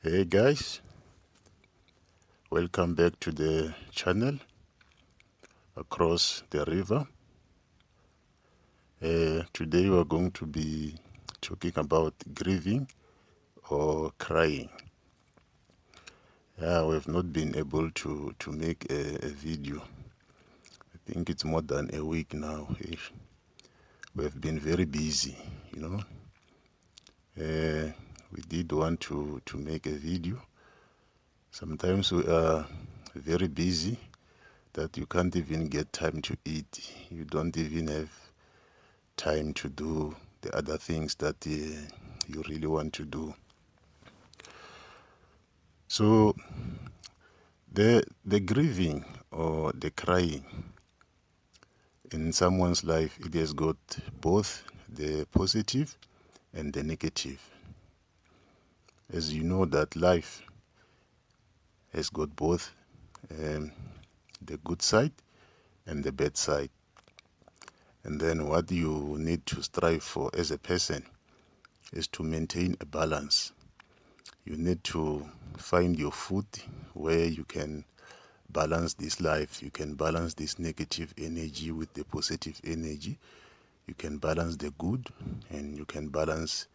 Hey guys, welcome back to the channel across the river. Today we're going to be talking about grieving or crying. Yeah, we have not been able to make a video. I think it's more than a week now. We have been very busy, you know. We did want to make a video. Sometimes we are very busy that you can't even get time to eat. You don't even have time to do the other things that you really want to do. So the grieving or the crying in someone's life, it has got both the positive and the negative. As you know that life has got both the good side and the bad side. And then what you need to strive for as a person is to maintain a balance. You need to find your foot where you can balance this life. You can balance this negative energy with the positive energy. You can balance the good and you can balance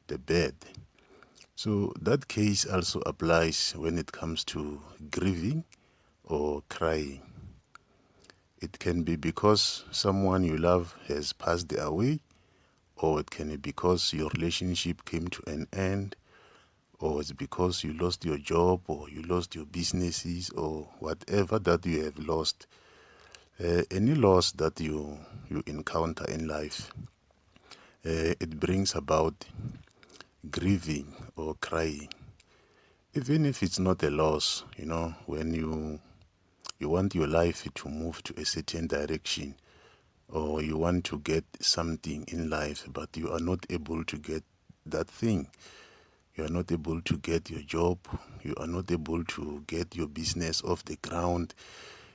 the bad. So that case also applies when it comes to grieving or crying. It can be because someone you love has passed away, or it can be because your relationship came to an end, or it's because you lost your job, or you lost your businesses, or whatever that you have lost. Any loss that you encounter in life, it brings about grieving or crying. Even if it's not a loss, when you want your life to move to a certain direction, or you want to get something in life, but you are not able to get that thing. You are not able to get your job. You are not able to get your business off the ground.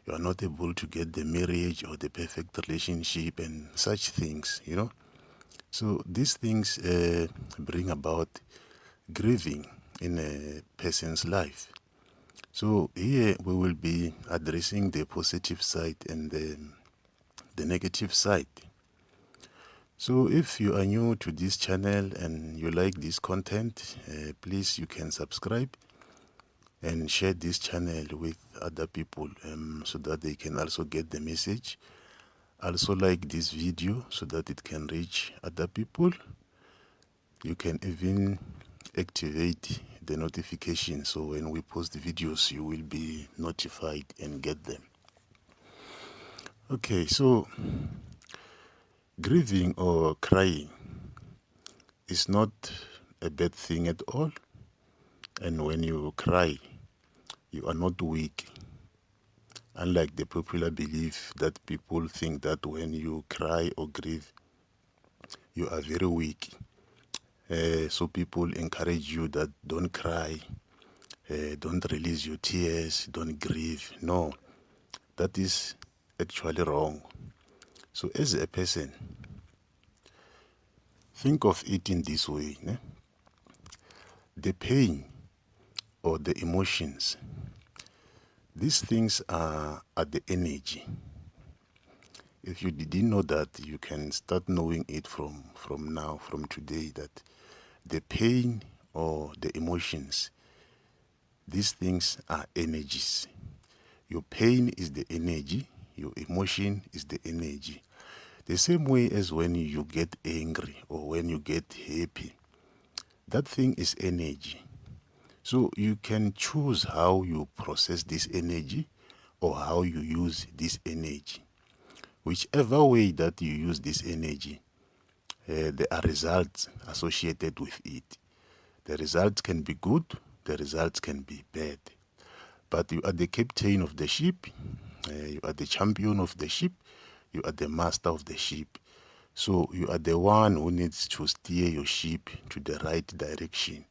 You are not able to get the marriage or the perfect relationship and such things. So these things bring about grieving in a person's life. So here we will be addressing the positive side and the negative side. So if you are new to this channel and you like this content, please you can subscribe and share this channel with other people so that they can also get the message. Also like this video so that it can reach other people. You can even activate the notification so when we post videos you will be notified and get them. Okay, so grieving or crying is not a bad thing at all. And when you cry, you are not weak. Unlike the popular belief that people think that when you cry or grieve, you are very weak. So people encourage you that don't cry, don't release your tears, don't grieve. No, that is actually wrong. So as a person, think of it in this way. The pain or the emotions, these things are the energy. If you didn't know that, you can start knowing it from now, from today, that the pain or the emotions, these things are energies. Your pain is the energy, your emotion is the energy. The same way as when you get angry or when you get happy, that thing is energy. So you can choose how you process this energy or how you use this energy. Whichever way that you use this energy, there are results associated with it. The results can be good, the results can be bad. But you are the captain of the ship, you are the champion of the ship, you are the master of the ship. So you are the one who needs to steer your ship to the right direction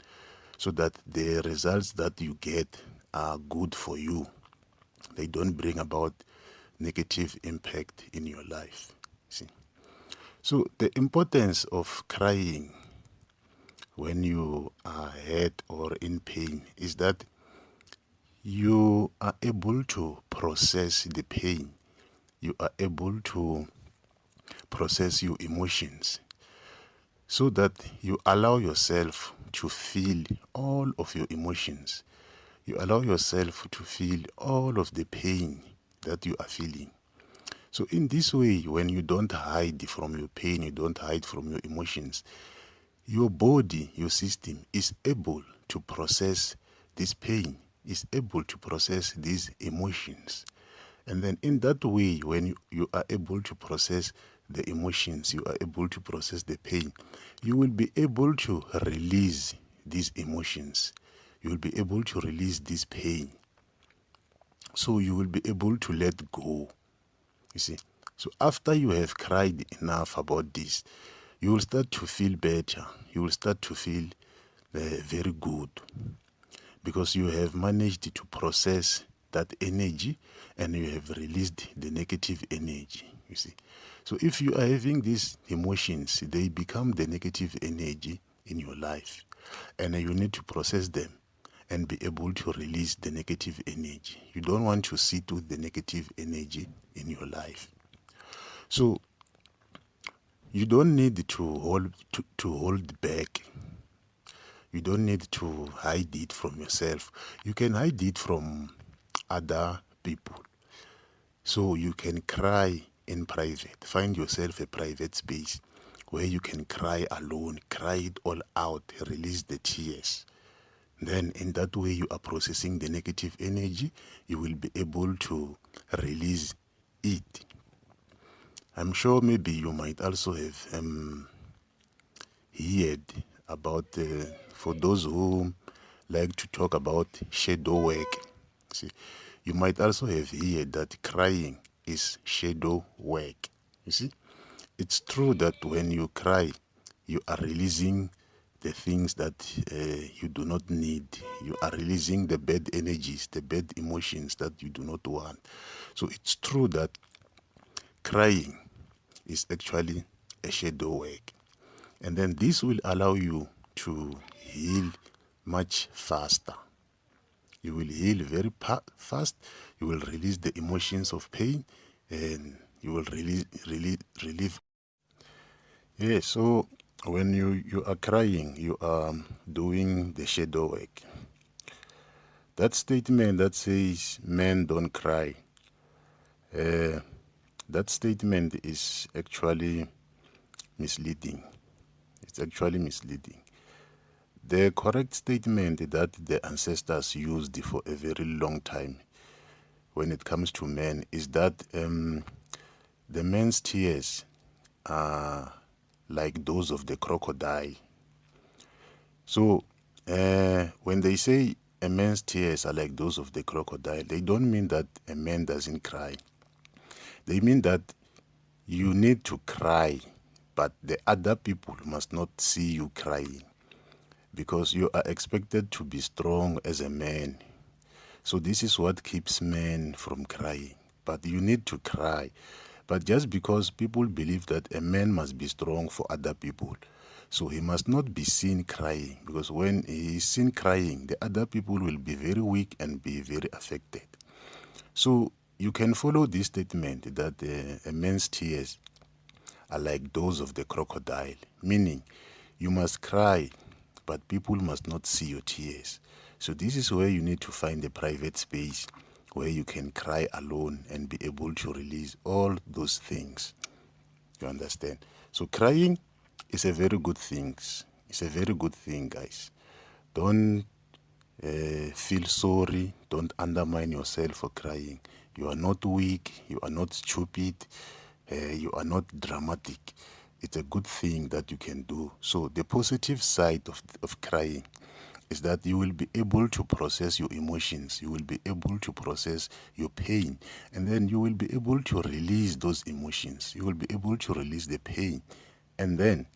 so that the results that you get are good for you. They don't bring about negative impact in your life. See? So the importance of crying when you are hurt or in pain is that you are able to process the pain. You are able to process your emotions so that you allow yourself to feel all of your emotions. You allow yourself to feel all of the pain that you are feeling. So in this way, when you don't hide from your pain, you don't hide from your emotions, your body, your system is able to process this pain, is able to process these emotions. And then in that way, when you are able to process the emotions, you are able to process the pain, you will be able to release these emotions. You will be able to release this pain. So you will be able to let go. You see, so after you have cried enough about this, you will start to feel better. You will start to feel very good because you have managed to process that energy and you have released the negative energy. You see, so if you are having these emotions, they become the negative energy in your life, and you need to process them and be able to release the negative energy. You don't want to sit with the negative energy in your life. So you don't need to hold back. You don't need to hide it from yourself. You can hide it from other people. So you can cry in private. Find yourself a private space where you can cry alone, cry it all out, release the tears. Then in that way you are processing the negative energy, you will be able to release it. I'm sure maybe you might also have heard about, for those who like to talk about shadow work. See, you might also have heard that crying is shadow work. You see, it's true that when you cry, you are releasing the things that you do not need. You are releasing the bad energies, the bad emotions that you do not want. So it's true that crying is actually a shadow work. And then this will allow you to heal much faster. You will heal very fast. You will release the emotions of pain and you will relieve. Yeah, so when you are crying, you are doing the shadow work. That statement that says men don't cry, that statement is actually misleading. It's actually misleading. The correct statement that the ancestors used for a very long time when it comes to men is that the men's tears are like those of the crocodile. So when they say a man's tears are like those of the crocodile, they don't mean that a man doesn't cry. They mean that you need to cry, but the other people must not see you crying, because you are expected to be strong as a man. So this is what keeps men from crying. But you need to cry. But just because people believe that a man must be strong for other people, so he must not be seen crying, because when he is seen crying, the other people will be very weak and be very affected. So you can follow this statement that a man's tears are like those of the crocodile, meaning you must cry, but people must not see your tears. So this is where you need to find a private space where you can cry alone and be able to release all those things. You understand? So crying is a very good thing. It's a very good thing, guys. Don't feel sorry. Don't undermine yourself for crying. You are not weak. You are not stupid. You are not dramatic. It's a good thing that you can do. So the positive side of crying is that you will be able to process your emotions. You will be able to process your pain. And then you will be able to release those emotions. You will be able to release the pain. And then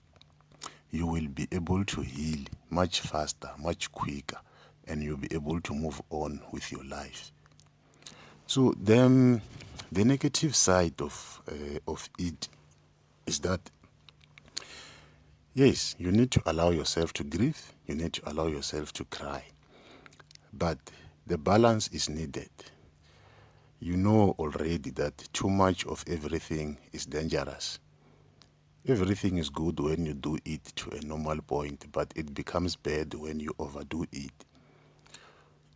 you will be able to heal much faster, much quicker. And you'll be able to move on with your life. So then the negative side of it is that, yes, you need to allow yourself to grieve. You need to allow yourself to cry. but the balance is needed. You know already that too much of everything is dangerous. Everything is good when you do it to a normal point, but it becomes bad when you overdo it.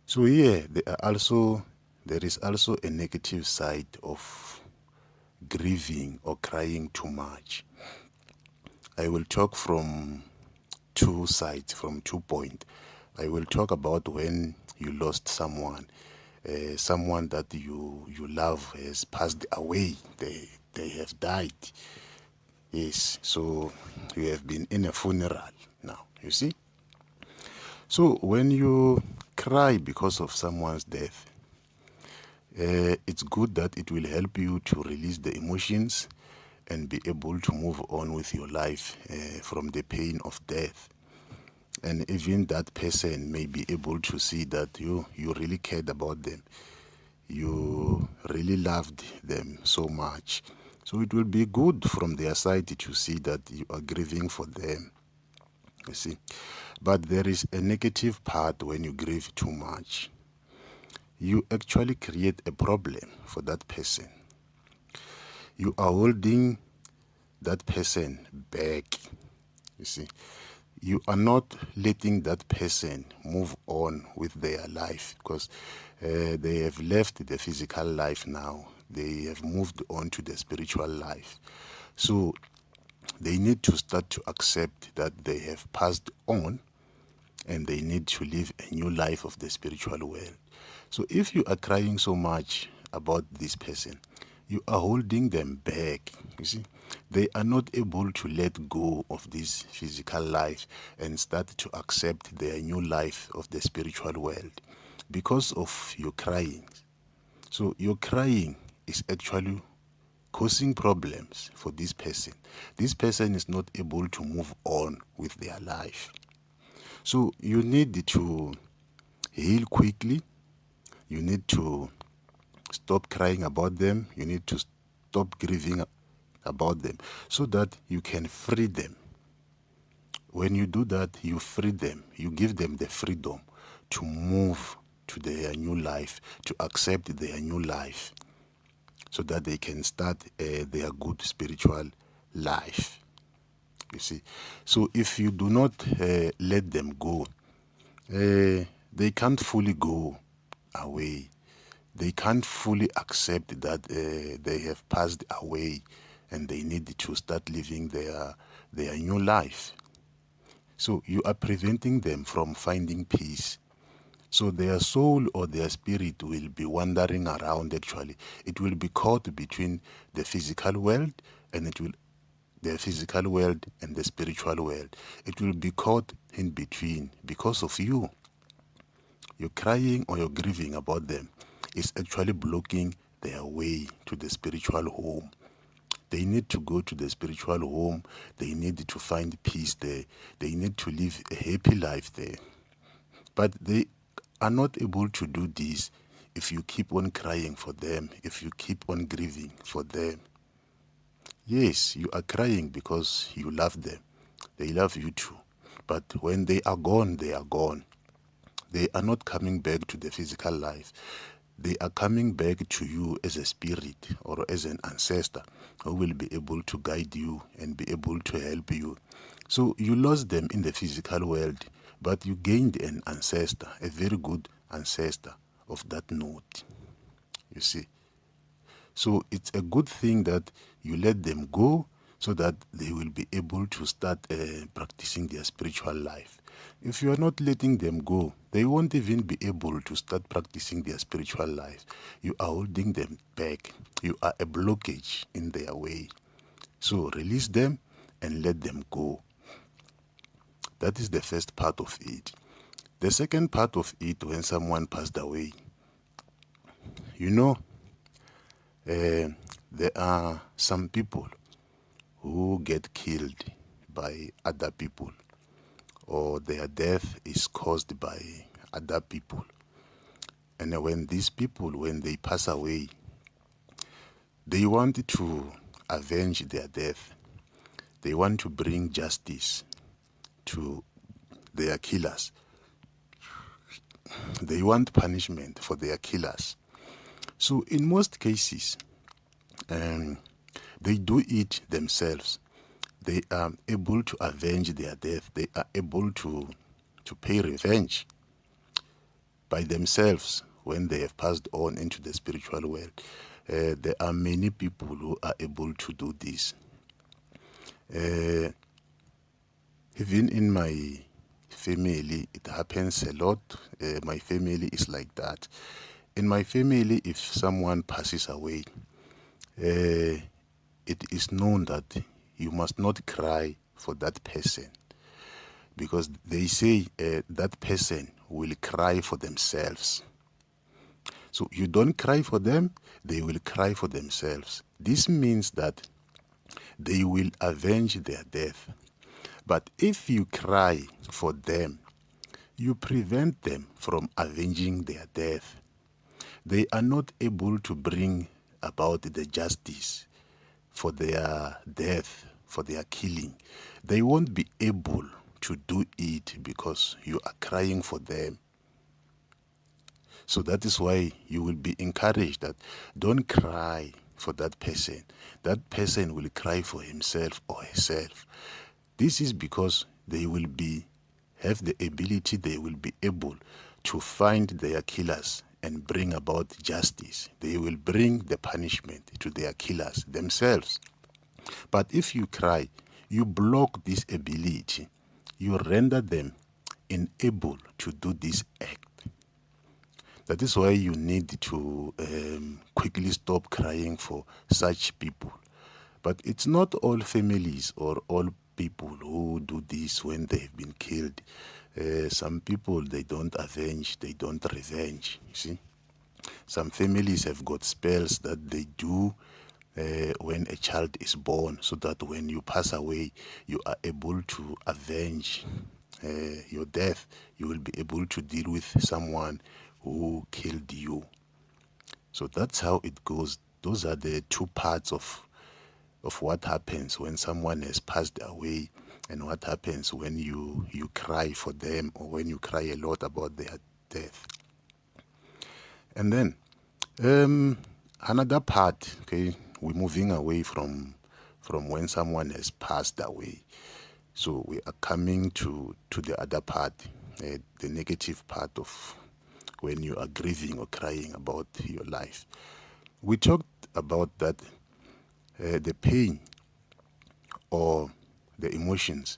So here there is also a negative side of grieving or crying too much. I will talk from two sides, from 2 points. I will talk about when you lost someone, someone that you love has passed away. They have died. Yes, so you have been in a funeral now. You see. So when you cry because of someone's death, it's good that it will help you to release the emotions and be able to move on with your life from the pain of death. And even that person may be able to see that you really cared about them. You really loved them so much. So it will be good from their side to see that you are grieving for them. You see. But there is a negative part when you grieve too much. You actually create a problem for that person. You are holding that person back. You see, you are not letting that person move on with their life because they have left the physical life now. They have moved on to the spiritual life. So they need to start to accept that they have passed on and they need to live a new life of the spiritual world. So if you are crying so much about this person, you are holding them back. You see, they are not able to let go of this physical life and start to accept their new life of the spiritual world because of your crying. So your crying is actually causing problems for this person. This person is not able to move on with their life. So you need to heal quickly. You need to stop crying about them. You need to stop grieving about them so that you can free them. When you do that, you free them. You give them the freedom to move to their new life, to accept their new life so that they can start their good spiritual life. You see. So if you do not let them go, they can't fully go away. They can't fully accept that they have passed away and they need to start living their new life. So you are preventing them from finding peace. So their soul or their spirit will be wandering around actually. It will be caught between the physical world and the physical world and the spiritual world. It will be caught in between because of you. You're crying or you're grieving about them is actually blocking their way to the spiritual home. They need to go to the spiritual home. They need to find peace there. They need to live a happy life there. But they are not able to do this if you keep on crying for them, if you keep on grieving for them. Yes, you are crying because you love them. They love you too. But when they are gone, they are gone. They are not coming back to the physical life. They are coming back to you as a spirit or as an ancestor who will be able to guide you and be able to help you. So you lost them in the physical world, but you gained an ancestor, a very good ancestor of that note. You see. So it's a good thing that you let them go so that they will be able to start practicing their spiritual life. If you are not letting them go, they won't even be able to start practicing their spiritual life. You are holding them back. You are a blockage in their way. So release them and let them go. That is the first part of it. The second part of it, when someone passed away, you know, there are some people who get killed by other people or their death is caused by other people. And when these people, when they pass away, they want to avenge their death. They want to bring justice to their killers. they want punishment for their killers. So in most cases, they do it themselves. They are able to avenge their death. They are able to pay revenge by themselves when they have passed on into the spiritual world. There are many people who are able to do this. Even in my family, it happens a lot. My family is like that. In my family, if someone passes away, it is known that you must not cry for that person, because they say that person will cry for themselves. So you don't cry for them, they will cry for themselves. This means that they will avenge their death. But if you cry for them, you prevent them from avenging their death. They are not able to bring about the justice for their death, for their killing. They won't be able to do it because you are crying for them. So that is why you will be encouraged that don't cry for that person. That person will cry for himself or herself. This is because they will have the ability, they will be able to find their killers and bring about justice. They will bring the punishment to their killers themselves. But if you cry, you block this ability. You render them unable to do this act. That is why you need to quickly stop crying for such people. But it's not all families or all people who do this when they've been killed. Some people, they don't avenge, they don't revenge. You see, some families have got spells that they do when a child is born, so that when you pass away, you are able to avenge your death. You will be able to deal with someone who killed you. So that's how it goes. Those are the two parts of what happens when someone has passed away, and what happens when you cry for them, or when you cry a lot about their death. And then another part, okay, we're moving away from when someone has passed away. So we are coming to the other part, the negative part of when you are grieving or crying about your life. We talked about that the pain or the emotions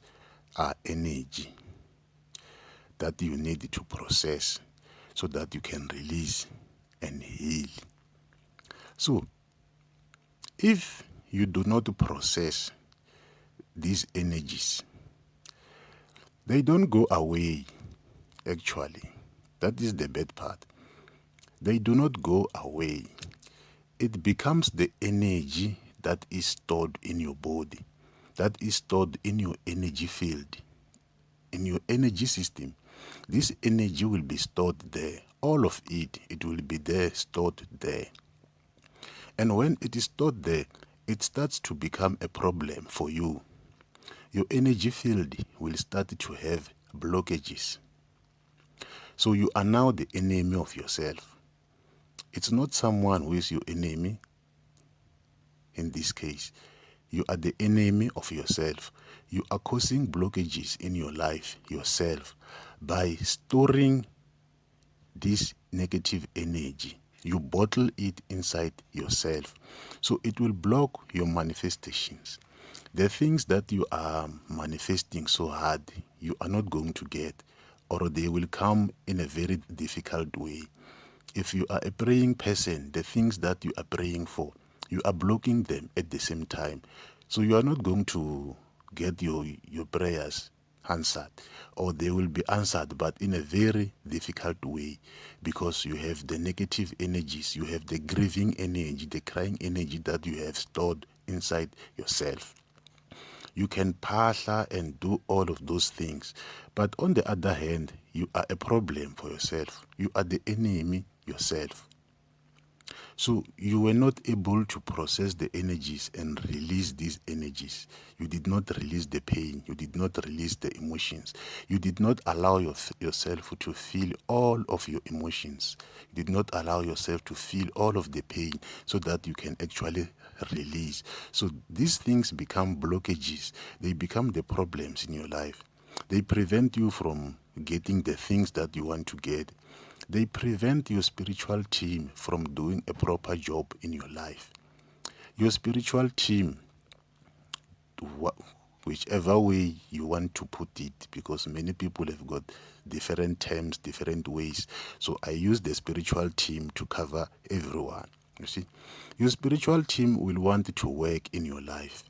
are energy that you need to process so that you can release and heal. So if you do not process these energies, they don't go away, actually. That is the bad part. They do not go away. It becomes the energy that is stored in your body, that is stored in your energy field, in your energy system. This energy will be stored there. All of it, it will be there, stored there. And when it is stored there, it starts to become a problem for you. Your energy field will start to have blockages. So you are now the enemy of yourself. It's not someone who is your enemy. In this case, you are the enemy of yourself. You are causing blockages in your life yourself by storing this negative energy. You bottle it inside yourself. So it will block your manifestations. The things that you are manifesting so hard, you are not going to get, or they will come in a very difficult way. If you are a praying person, the things that you are praying for, you are blocking them at the same time. So you are not going to get your prayers answered, or they will be answered, but in a very difficult way, because you have the negative energies, you have the grieving energy, the crying energy that you have stored inside yourself. You can parla and do all of those things, but on the other hand, you are a problem for yourself. You are the enemy yourself. So you were not able to process the energies and release these energies. You did not release the pain. You did not release the emotions. You did not allow yourself to feel all of your emotions. You did not allow yourself to feel all of the pain so that you can actually release. So these things become blockages. They become the problems in your life. They prevent you from getting the things that you want to get. They prevent your spiritual team from doing a proper job in your life. Your spiritual team, whichever way you want to put it, because many people have got different terms, different ways. So I use the spiritual team to cover everyone. You see, your spiritual team will want to work in your life.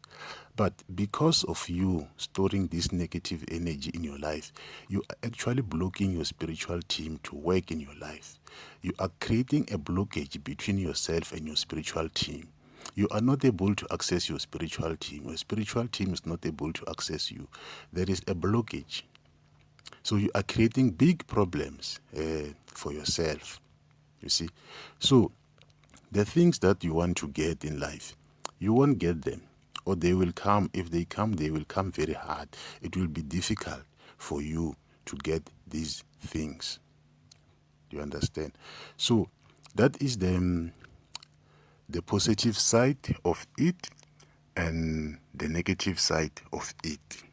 But because of you storing this negative energy in your life, you are actually blocking your spiritual team to work in your life. You are creating a blockage between yourself and your spiritual team. You are not able to access your spiritual team. Your spiritual team is not able to access you. There is a blockage. So you are creating big problems for yourself. You see? So the things that you want to get in life, you won't get them, or they will come. If they come, they will come very hard. It will be difficult for you to get these things. Do you understand? So that is the positive side of it and the negative side of it.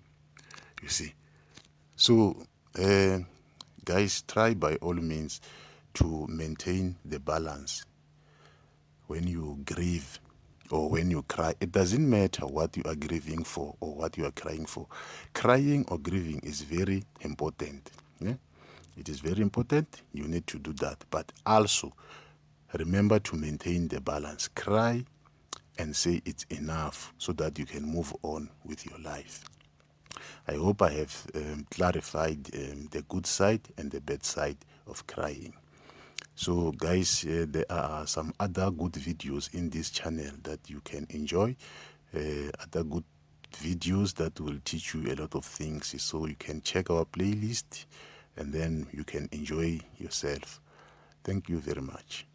You see? So guys, try by all means to maintain the balance when you grieve or when you cry. It doesn't matter what you are grieving for or what you are crying for. Crying or grieving is very important. Yeah? It is very important. You need to do that. But also, remember to maintain the balance. Cry and say it's enough so that you can move on with your life. I hope I have clarified the good side and the bad side of crying. So guys, there are some other good videos in this channel that you can enjoy. Other good videos that will teach you a lot of things. So you can check our playlist and then you can enjoy yourself. Thank you very much.